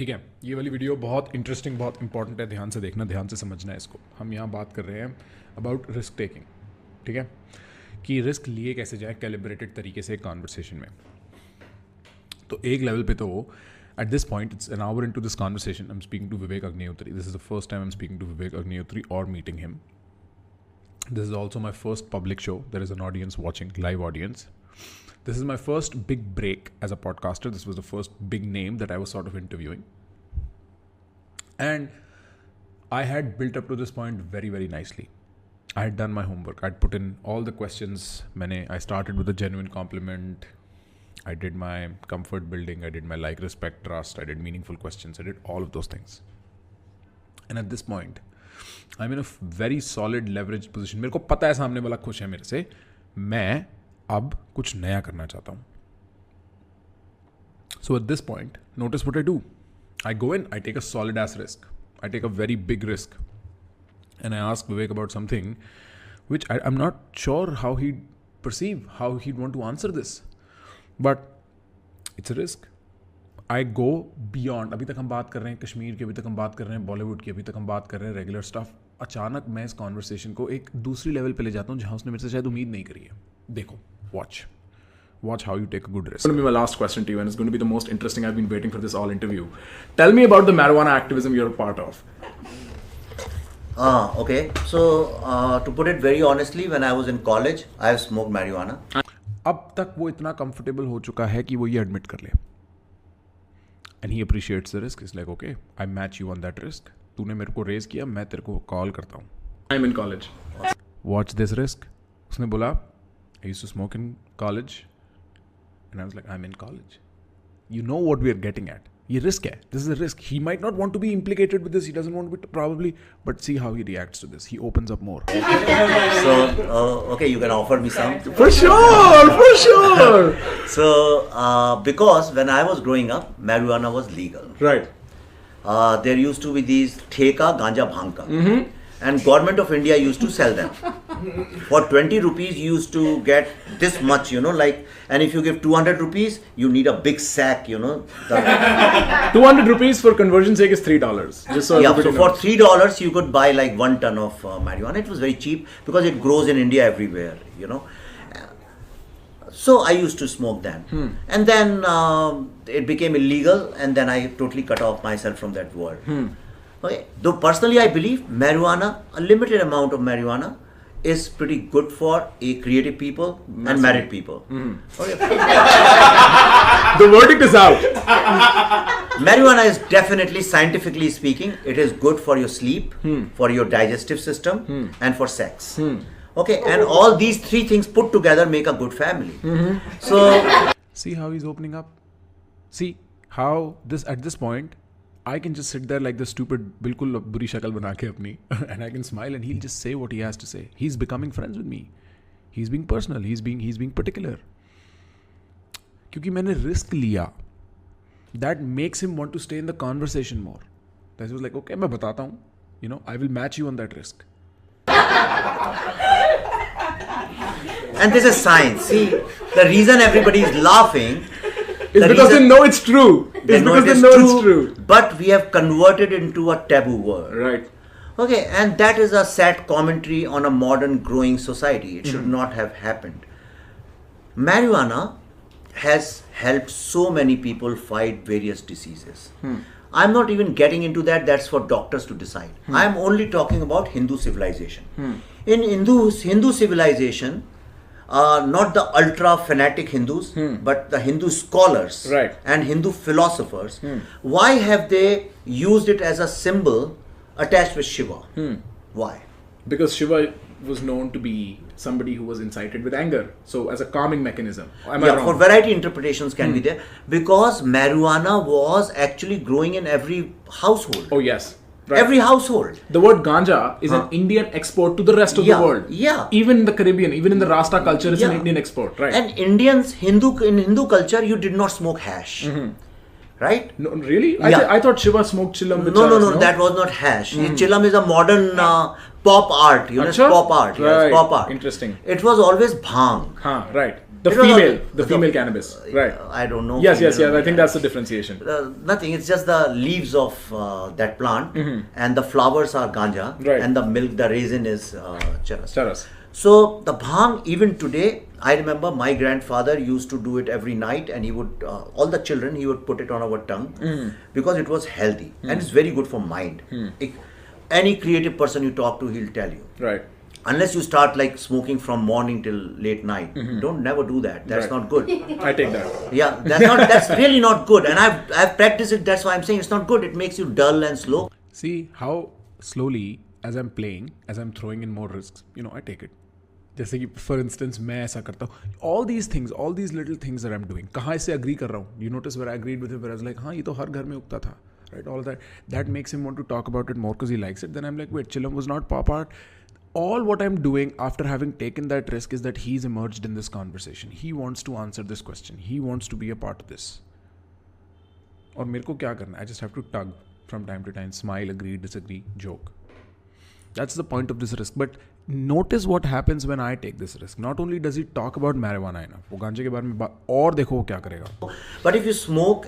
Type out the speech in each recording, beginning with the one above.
ठीक है, ये वाली वीडियो बहुत इंटरेस्टिंग, बहुत इंपॉर्टेंट है, ध्यान से देखना, ध्यान से समझना है इसको। हम यहाँ बात कर रहे हैं अबाउट रिस्क टेकिंग, ठीक है, कि रिस्क लिए कैसे जाए कैलिब्रेटेड तरीके से एक कॉन्वर्सेशन में। तो एक लेवल पे तो at this point it's an hour into this conversation I'm speaking to Vivek Agnihotri. This is the first time I'm speaking to Vivek Agnihotri or meeting him. This is also my first public show. There is an audience watching, live audience. This is my first big break as a podcaster. This was the first big name that I was sort of interviewing. And I had built up to this point very, very nicely. I had done my homework. I'd put in all the questions. I started with a genuine compliment. I did my comfort building. I did my like, respect, trust. I did meaningful questions. I did all of those things. And at this point, I'm in a very solid leverage position. मेरे को पता है सामने वाला खुश है मेरे से. मैं अब कुछ नया करना चाहता हूँ. So at this point, notice what I do. I go in, I take a solid ass risk. I take a very big risk. And I ask Vivek about something which I'm not sure how he'd perceive, how he'd want to answer this. But it's a risk. I go beyond. अभी तक हम बात कर रहे हैं कश्मीर की, अभी तक हम बात कर रहे हैं बॉलीवुड की, अभी तक हम बात कर रहे हैं रेगुलर स्टफ. अचानक मैं इस कॉन्वर्सेशन को एक दूसरी लेवल पे ले जाता हूँ जहाँ उसने मेरे से शायद उम्मीद नहीं करी है. देखो, watch how you take a good risk. It's going to be my last question to you, and it's going to be the most interesting. I've been waiting for this all interview. Tell me about the marijuana activism you're a part of. Okay. So, to put it very honestly, when I was in college, I have smoked marijuana. अब तक वो इतना comfortable हो चुका है कि वो ये एडमिट कर ले. And he appreciates the risk. He's like, okay, I match you on that risk. तूने मेरे को रेज किया, मैं तेरे को कॉल करता हूँ. I'm in college. Watch this risk. उसने बोला, I used to smoke in college. And I was like, I'm in college. You know what we are getting at. ये risk है. This is a risk. He might not want to be implicated with this. He doesn't want to be, probably. But see how he reacts to this. He opens up more. So, okay, you can offer me some. For sure. So, because when I was growing up, marijuana was legal. Right. There used to be these theka, ganja, bhanga. And government of India used to sell them. For 20 rupees, you used to get this much, like, and if you give 200 rupees, you need a big sack, 200 rupees for conversion sake is $3. Just so yeah, everybody so for knows. $3, you could buy like 1 ton of marijuana. It was very cheap because it grows in India everywhere, So I used to smoke then. And then it became illegal, and then I totally cut off myself from that world. Okay. Though personally I believe marijuana, a limited amount of marijuana, is pretty good for creative people and married people. Okay. The verdict is out. Marijuana is definitely, scientifically speaking, it is good for your sleep, for your digestive system, and for sex. Okay, and all these three things put together make a good family. So, see how he's opening up. See how at this point, I can just sit there like the stupid, बिल्कुल बुरी शक्ल बना के अपनी, and I can smile, and he'll just say what he has to say. He's becoming friends with me. He's being personal. He's being particular. क्योंकि मैंने risk लिया. That makes him want to stay in the conversation more. That he was like, okay, मैं बताता हूँ. I will match you on that risk. and this is science. See, the reason everybody is laughing. It's because they know it's true. It's because they know it's true. But we have converted into a taboo word. Right. Okay, and that is a sad commentary on a modern growing society. It should not have happened. Marijuana has helped so many people fight various diseases. I'm not even getting into that. That's for doctors to decide. I'm only talking about Hindu civilization. In Hindu civilization, not the ultra fanatic Hindus, but the Hindu scholars and Hindu philosophers. Why have they used it as a symbol attached with Shiva? Why? Because Shiva was known to be somebody who was incited with anger. So as a calming mechanism. Am I wrong? For variety interpretations can be there. Because marijuana was actually growing in every household. Oh yes. Right. Every household. The word ganja is an Indian export to the rest of the world. Yeah. Even in the Caribbean, even in the Rasta culture, it's an Indian export, right? And Indians, in Hindu culture, you did not smoke hash. Right? No, really? I thought Shiva smoked chillam with No, that was not hash. Chillam is a modern pop art. Pop art. Yes, Right. pop art. Interesting. It was always bhang. Right. The It was female, all- the female cannabis, right? I don't know. Yes, yes, female yes. I think that's the cannabis. differentiation. Nothing. It's just the leaves of that plant, and the flowers are ganja, Right. and the milk, the raisin is charas. Charas. So the bhang, even today, I remember my grandfather used to do it every night, and he would all the children he would put it on our tongue because it was healthy and it's very good for mind. Any creative person you talk to, he'll tell you. Right. Unless you start like smoking from morning till late night, don't never do that. That's Right. not good. I take that. Yeah, that's really not good. And I've practiced it. That's why I'm saying it's not good. It makes you dull and slow. See how slowly, as I'm playing, as I'm throwing in more risks, I take it. जैसे कि for instance मैं ऐसा करता हूँ all these things all these little things that I am doing कहाँ इससे agree कर रहा हूँ you notice where I agreed with him where I was like हाँ ये तो हर घर में उगता था right all that makes him want to talk about it more because he likes it then I am like wait chillum was not pop art all what I'm doing after having taken that risk is that he's emerged in this conversation. He wants to answer this question. He wants to be a part of this. और मेरे को क्या करना है? I just have to tug from time to time, smile, agree, disagree, joke. That's the point of this risk. But notice what happens when I take this risk. Not only does he talk about marijuana enough, वो गांजे के बारे में और देखो वो क्या करेगा. But if you smoke,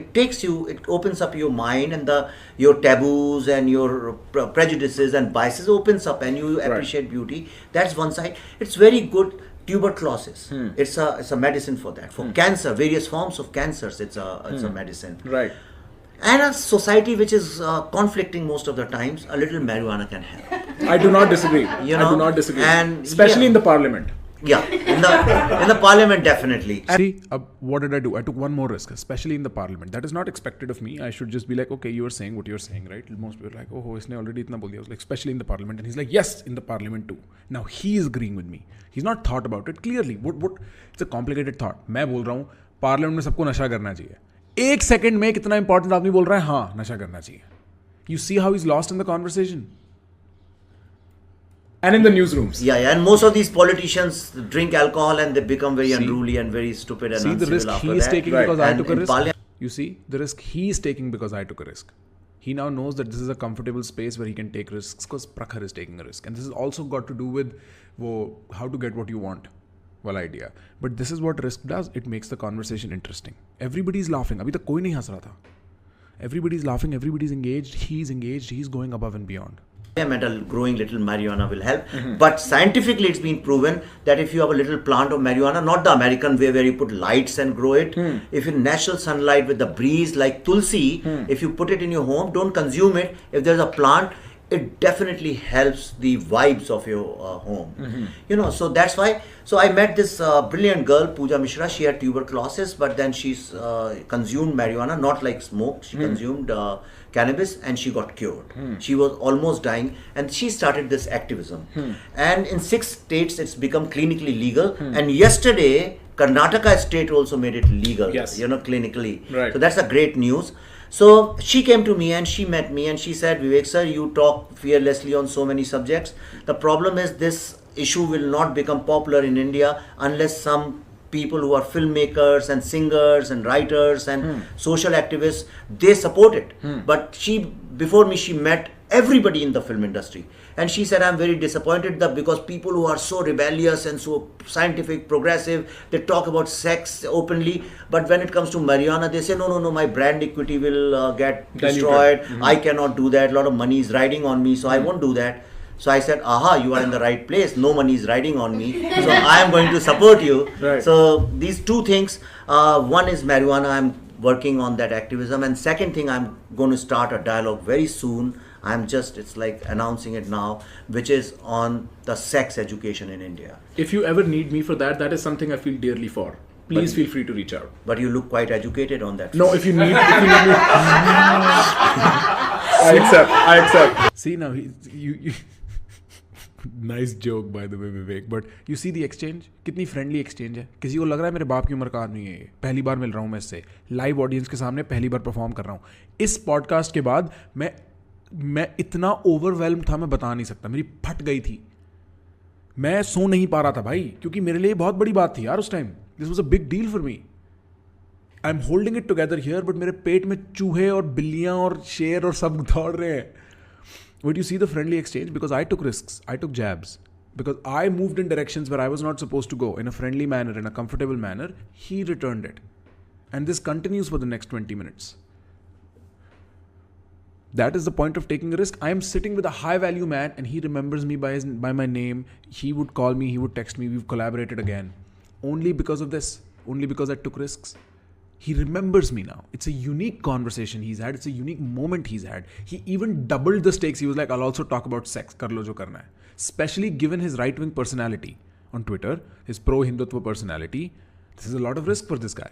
it opens up your mind, and your taboos and your prejudices and biases opens up, and you appreciate beauty. That's one side. It's very good. Tuberculosis. It's a medicine for that. For cancer, various forms of cancers, it's a medicine. Right. And a society which is conflicting most of the times, a little marijuana can help. I do not disagree. You I know, do not disagree. and especially yeah. in the parliament. Yeah, in the parliament, definitely. See, what did I do? I took one more risk, especially in the parliament. That is not expected of me. I should just be like, okay, you are saying what you're saying, right? Most people are like, oh, isne already itna bol diya. I was like, especially in the parliament. And he's like, yes, in the parliament too. Now he is agreeing with me. He's not thought about it clearly. What? It's a complicated thought. मैं बोल रहा हूँ, parliament में सबको नशा करना चाहिए. एक सेकंड में कितना इंपॉर्टेंट आदमी बोल रहा है हाँ नशा करना चाहिए. You see how he's lost in the conversation. And in the newsrooms. Yeah, and most of these politicians drink alcohol and they become very unruly and very stupid and See the uncivil risk after he is that. taking because I And took a in risk. You see the risk he is taking because I took a risk. He now knows that this is a comfortable space where he can take risks because Prakhar is taking a risk. And this has also got to do with how to get what you want. Well idea. But this is what risk does. It makes the conversation interesting. Everybody is laughing. अभी तक कोई नहीं हंस रहा था. Everybody is laughing. Everybody is engaged. He's engaged. He's going above and beyond. And a growing little marijuana will help. But scientifically it's been proven that if you have a little plant of marijuana, not the American way where you put lights and grow it, if in natural sunlight with the breeze like tulsi, if you put it in your home, don't consume it. If there's a plant, it definitely helps the vibes of your home. So that's why. So I met this brilliant girl, Pooja Mishra. She had tuberculosis, but then she's consumed marijuana, not like smoke. She consumed cannabis and she got cured. She was almost dying and she started this activism. And in 6 states, it's become clinically legal. And yesterday, Karnataka state also made it legal, Yes. Clinically. Right. So that's a great news. So she came to me and she met me and she said, Vivek sir, you talk fearlessly on so many subjects. The problem is this issue will not become popular in India unless some people who are filmmakers and singers and writers and social activists, they support it. But before me, she met everybody in the film industry. And she said, I'm very disappointed that because people who are so rebellious and so scientific, progressive, they talk about sex openly. But when it comes to marijuana, they say, no, my brand equity will get destroyed. I cannot do that. A lot of money is riding on me, so I won't do that. So I said, you are in the right place. No money is riding on me. So I am going to support you. Right. So these 2 things, one is marijuana. I'm working on that activism. And second thing, I'm going to start a dialogue very soon. It's like announcing it now, which is on the sex education in India. If you ever need me for that, that is something I feel dearly for. Please feel free to reach out. But you look quite educated on that. No, if you need me. I accept. See now, you nice joke by the way, Vivek. But you see the exchange? कितनी friendly exchange है. किसी को लग रहा है मेरे बाप की उम्र का आदमी है ये. पहली बार मिल रहा हूँ मैं इससे. Live audience के सामने पहली बार perform कर रहा हूँ. इस podcast के बाद मैं इतना ओवरवेल्म था मैं बता नहीं सकता. मेरी फट गई थी. मैं सो नहीं पा रहा था भाई, क्योंकि मेरे लिए बहुत बड़ी बात थी यार उस time. This was a big deal for me. I am holding it together here, but मेरे पेट में चूहे और बिल्लियां और शेर और सब दौड़ रहे हैं. But you see the friendly exchange because I took risks, I took jabs. Because I moved in directions where I was not supposed to go in a friendly manner, in a comfortable manner. He returned it. And this continues for the next 20 minutes. That is the point of taking a risk. I am sitting with a high value man and he remembers me by my name. He would call me, he would text me, we've collaborated again. Only because of this, only because I took risks. He remembers me now. It's a unique conversation he's had. It's a unique moment he's had. He even doubled the stakes. He was like, I'll also talk about sex. Kar lo jo karna hai. Especially given his right-wing personality on Twitter, his pro-Hindutva personality. This is a lot of risk for this guy.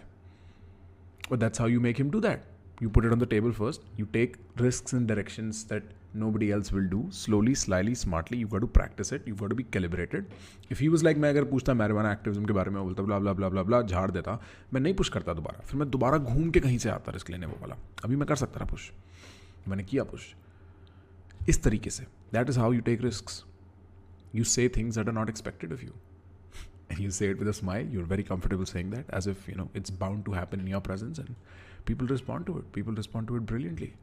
But that's how you make him do that. You put it on the table first. You take risks in directions that nobody else will do. Slowly, slyly, smartly. You've got to practice it. You've got to be calibrated. If he was like, मैं अगर पूछता marijuana activism के बारे में बोलता blah blah blah blah blah झाड़ देता, मैं नहीं पुश करता दोबारा. फिर मैं दोबारा घूम के कहीं से आता रिस्क लेने वो वाला. अभी मैं कर सकता था पुश. मैंने किया पुश. इस तरीके से. That is how you take risks. You say things that are not expected of you. And you say it with a smile. You're very comfortable saying that as if, it's bound to happen in your presence, and people respond to it. People respond to it brilliantly.